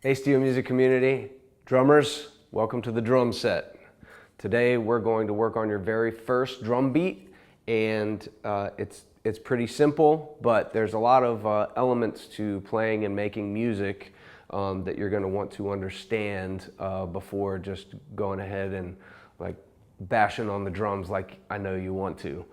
Hey Steel Music community, drummers, welcome to the drum set. Today we're going to work on your very first drum beat, and it's pretty simple, but there's a lot of elements to playing and making music that you're going to want to understand before just going ahead and like bashing on the drums like I know you want to.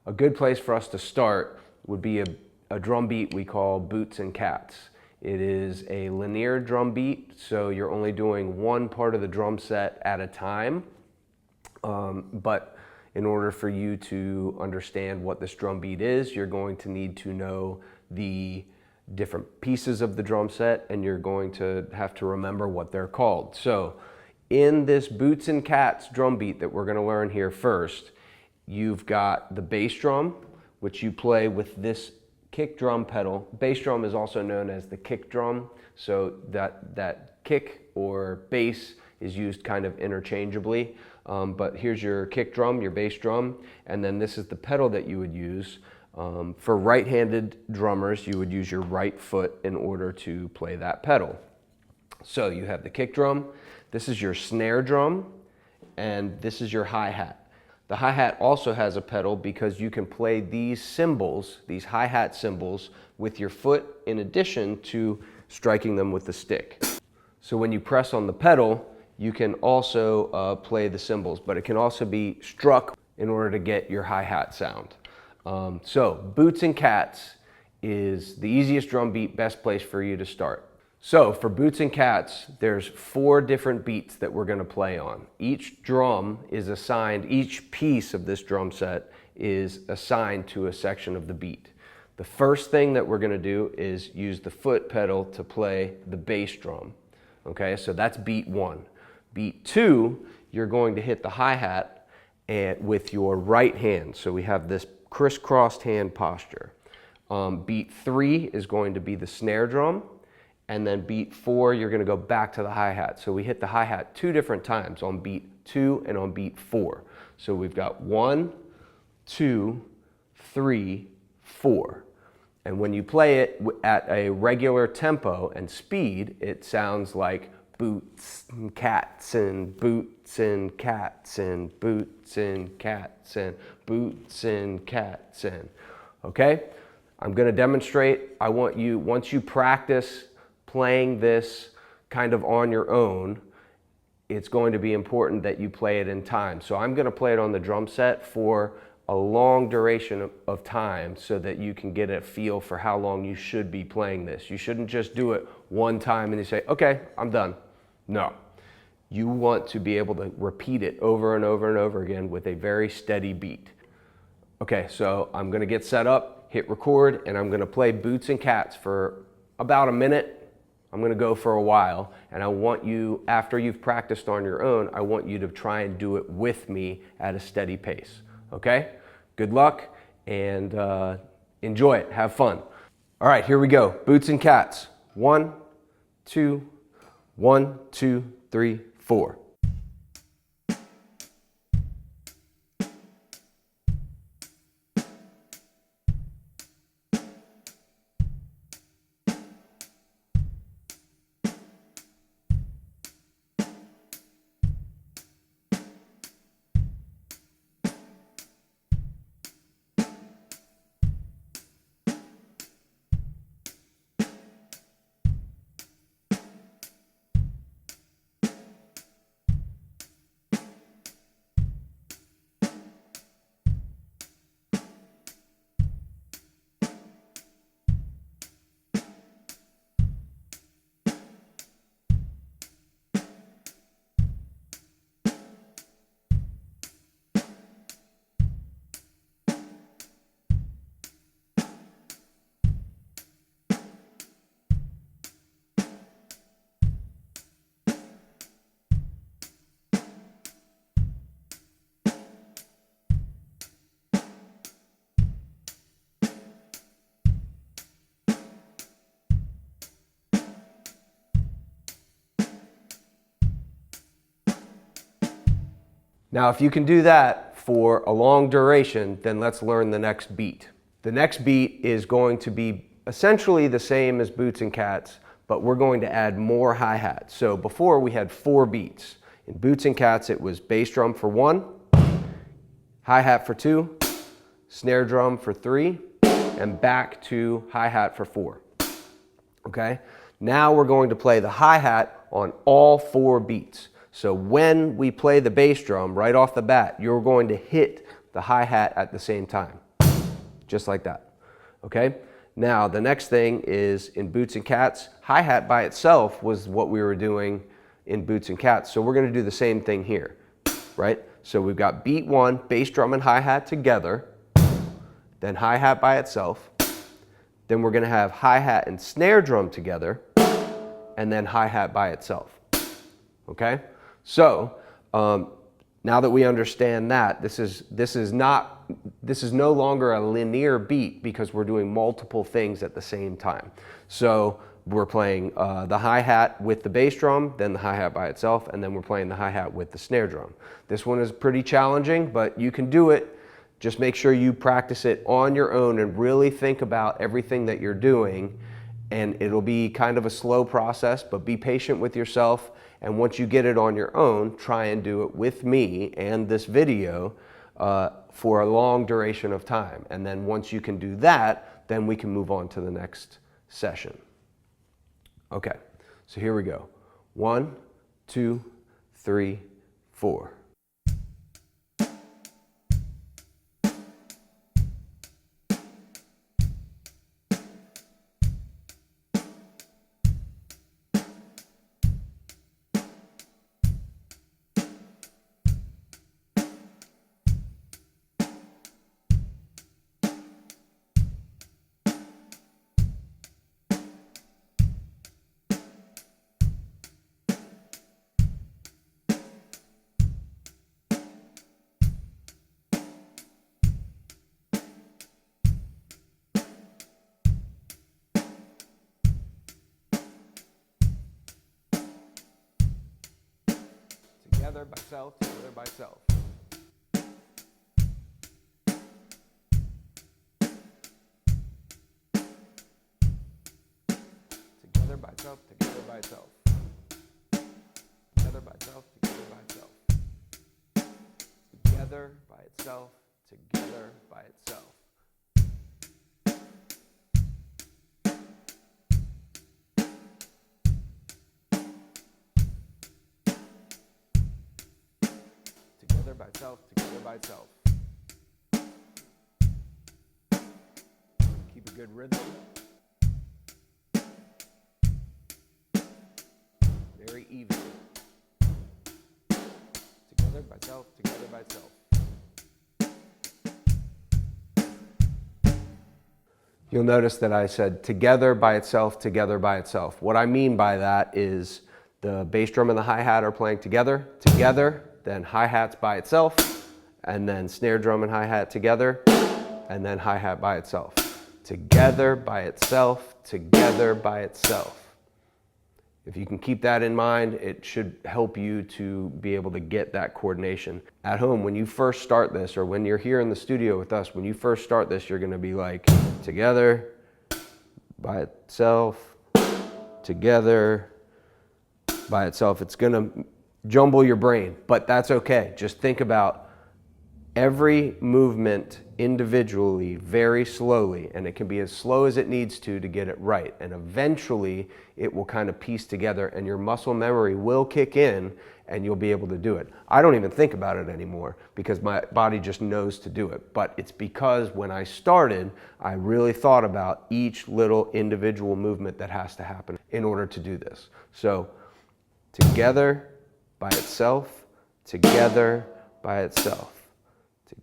A good place for us to start would be a drum beat we call Boots and Cats. It is a linear drum beat, so you're only doing one part of the drum set at a time. But in order for you to understand what this drum beat is, you're going to need to know the different pieces of the drum set, and you're going to have to remember what they're called. So in this Boots and Cats drum beat that we're going to learn here first, you've got the bass drum, which you play with this kick drum pedal. Bass drum is also known as the kick drum, so that kick or bass is used kind of interchangeably. But here's your kick drum, your bass drum, and then this is the pedal that you would use. For right-handed drummers, you would use your right foot in order to play that pedal. So you have the kick drum, this is your snare drum, and this is your hi-hat. The hi-hat also has a pedal because you can play these cymbals, these hi-hat cymbals, with your foot in addition to striking them with the stick. So when you press on the pedal, you can also play the cymbals, but it can also be struck in order to get your hi-hat sound. So Boots and Cats is the easiest drum beat, best place for you to start. So for Boots and Cats, there's 4 different beats that we're going to play on. Each drum is assigned, each piece of this drum set is assigned to a section of the beat. The first thing that we're going to do is use the foot pedal to play the bass drum. Okay, so that's beat 1. Beat 2, you're going to hit the hi-hat with your right hand. So we have this crisscrossed hand posture. Beat 3 is going to be the snare drum. And then beat 4, you're going to go back to the hi-hat. So we hit the hi-hat 2 different times, on beat 2 and on beat 4. So we've got 1, 2, 3, 4. And when you play it at a regular tempo and speed, it sounds like boots and cats and boots and cats and boots and cats and boots and cats and, okay? I'm going to demonstrate. I want you, once you practice playing this kind of on your own, it's going to be important that you play it in time. So I'm going to play it on the drum set for a long duration of time so that you can get a feel for how long you should be playing this. You shouldn't just do it one time and you say, okay, I'm done. No. You want to be able to repeat it over and over and over again with a very steady beat. Okay, so I'm going to get set up, hit record, and I'm going to play Boots and Cats for about a minute. I'm going to go for a while, and I want you, after you've practiced on your own, I want you to try and do it with me at a steady pace, okay? Good luck, and enjoy it. Have fun. All right, here we go. Boots and Cats. 1, 2, 1, 2, 3, 4. Now, if you can do that for a long duration, then let's learn the next beat. The next beat is going to be essentially the same as Boots and Cats, but we're going to add more hi-hat. So before we had 4 beats. In Boots and Cats, it was bass drum for 1, hi-hat for 2, snare drum for 3, and back to hi-hat for 4. Okay? Now we're going to play the hi-hat on all 4 beats. So when we play the bass drum right off the bat, you're going to hit the hi-hat at the same time. Just like that. Okay? Now the next thing is in Boots and Cats, hi-hat by itself was what we were doing in Boots and Cats. So we're going to do the same thing here. Right? So we've got beat 1, bass drum and hi-hat together, then hi-hat by itself. Then we're going to have hi-hat and snare drum together, and then hi-hat by itself. Okay? So now that we understand that, this is no longer a linear beat because we're doing multiple things at the same time. So we're playing the hi-hat with the bass drum, then the hi-hat by itself, and then we're playing the hi-hat with the snare drum. This one is pretty challenging, but you can do it. Just make sure you practice it on your own and really think about everything that you're doing. And it'll be kind of a slow process, but be patient with yourself. And once you get it on your own, try and do it with me and this video for a long duration of time. And then once you can do that, then we can move on to the next session. Okay, so here we go. 1, 2, 3, 4. Together by self, together by self. Together by self, together by self. Together by self, together by itself. Together by itself, together by itself. Together by itself, together by itself. Keep a good rhythm. Very even. Together by itself, together by itself. You'll notice that I said together by itself, together by itself. What I mean by that is the bass drum and the hi-hat are playing together, then hi-hat's by itself, and then snare drum and hi-hat together, and then hi-hat by itself. Together by itself, together by itself. If you can keep that in mind, it should help you to be able to get that coordination. At home, when you first start this, or when you're here in the studio with us, when you first start this, you're gonna be like, together, by itself, together, by itself. It's gonna jumble your brain, but that's okay. Just think about every movement individually, very slowly, and it can be as slow as it needs to get it right. And eventually it will kind of piece together and your muscle memory will kick in and you'll be able to do it. I don't even think about it anymore because my body just knows to do it. But it's because when I started, I really thought about each little individual movement that has to happen in order to do this. So together by itself, together by itself.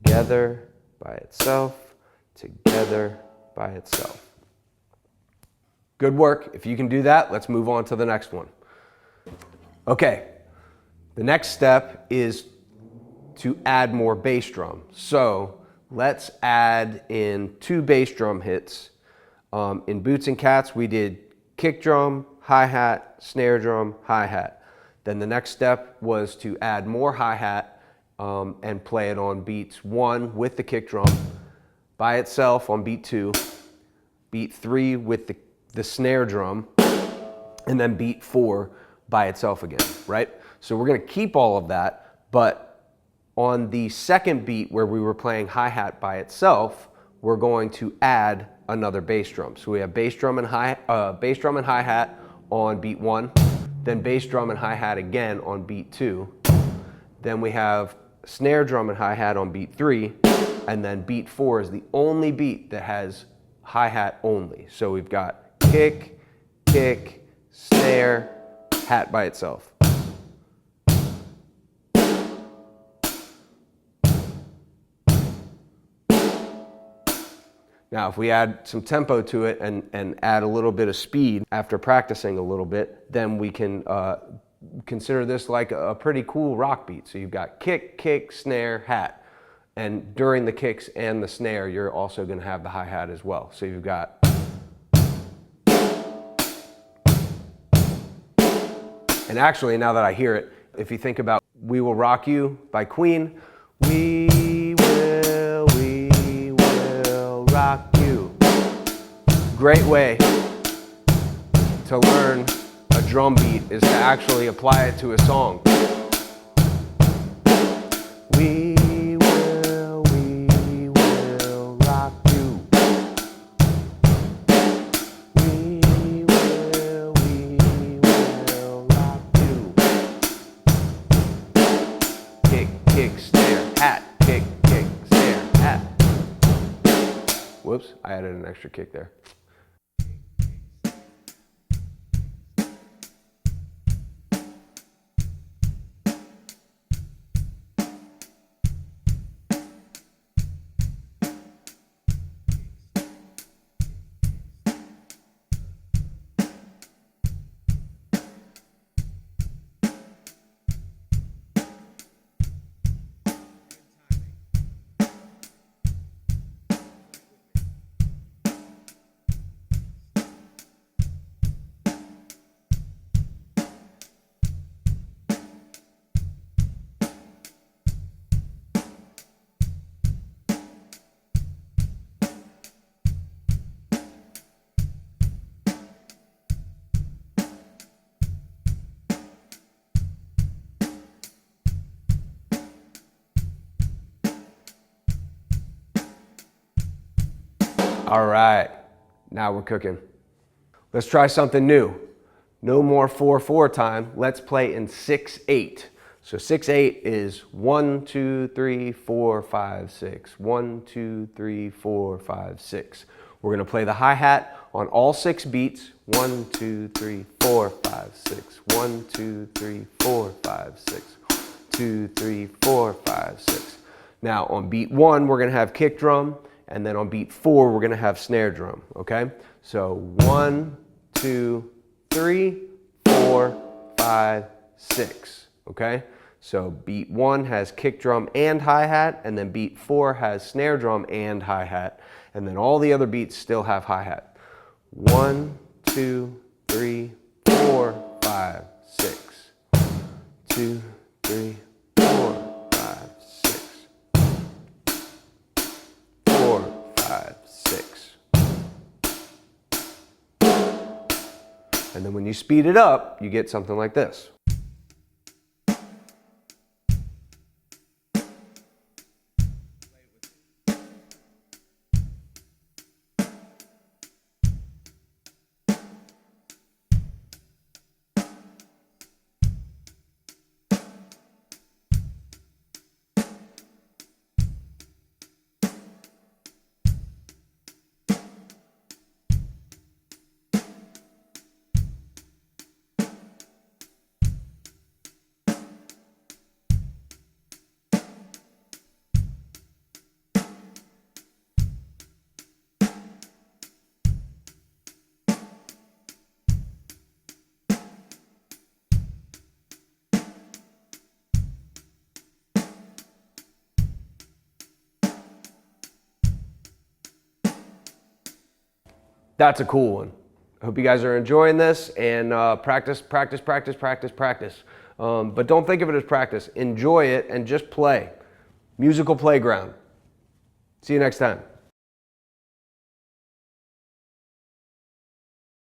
Together by itself, together by itself. Good work. If you can do that, let's move on to the next one. Okay, the next step is to add more bass drum. So let's add in 2 bass drum hits. In Boots and Cats, we did kick drum, hi-hat, snare drum, hi-hat. Then the next step was to add more hi-hat and play it on beats 1 with the kick drum, by itself on beat 2, beat 3 with the snare drum, and then beat 4 by itself again, right? So we're gonna keep all of that, but on the second beat where we were playing hi-hat by itself, we're going to add another bass drum. So we have bass drum and hi-hat on beat 1, then bass drum and hi-hat again on beat 2. Then we have snare drum and hi-hat on beat 3, and then beat 4 is the only beat that has hi-hat only. So we've got kick, kick, snare, hat by itself. Now, if we add some tempo to it and add a little bit of speed after practicing a little bit, then we can consider this like a pretty cool rock beat. So you've got kick, kick, snare, hat. And during the kicks and the snare, you're also going to have the hi-hat as well. So you've got... And actually, now that I hear it, if you think about We Will Rock You by Queen, we will rock you. Great way to learn a drum beat is to actually apply it to a song. We will rock you. We will rock you. Kick, kick, snare, hat. Kick, kick, snare, hat. Whoops, I added an extra kick there. All right, now we're cooking. Let's try something new. No more 4/4 time. Let's play in 6/8. So 6/8 is 1, 2, 3, 4, 5, 6. 1, 2, 3, 4, 5, 6. We're gonna play the hi-hat on all 6 beats. 1, 2, 3, 4, 5, 6. 1, 2, 3, 4, 5, 6. 2, 3, 4, 5, 6. Now on beat 1, we're gonna have kick drum. And then on beat 4, we're gonna have snare drum, okay? So 1, 2, 3, 4, 5, 6, okay? So beat 1 has kick drum and hi-hat, and then beat 4 has snare drum and hi-hat, and then all the other beats still have hi-hat. 1, 2, 3, 4, 5, 6. 2, 3, 4, 5, 6. 4, 5, 6. And then when you speed it up, you get something like this. That's a cool one. I hope you guys are enjoying this, and practice. But don't think of it as practice. Enjoy it and just play. Musical playground. See you next time.